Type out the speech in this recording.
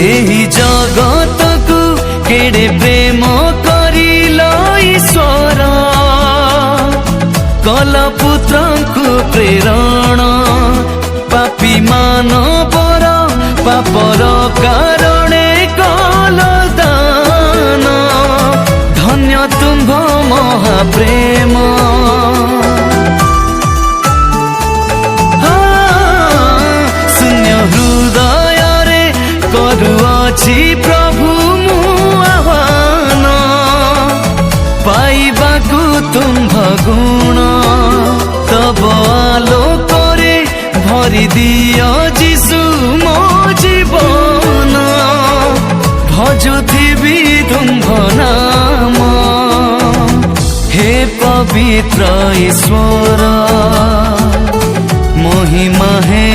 एही जगत को केड़े प्रेम करिल ईश्वर कल पुत्र को प्रेरण पापी मानवर पापर कारणे कल दान धन्य तुम्भ महाप्रेम शून्य हृदय रे करुअछि प्रभु मु आह्वान पाइबाकु तुम्भ गुण तब आलोकरे भरि दियो जीशु मो जीवन भजुथिबि तुम्भ नाम हे पवित्र ईश्वर महिमा हे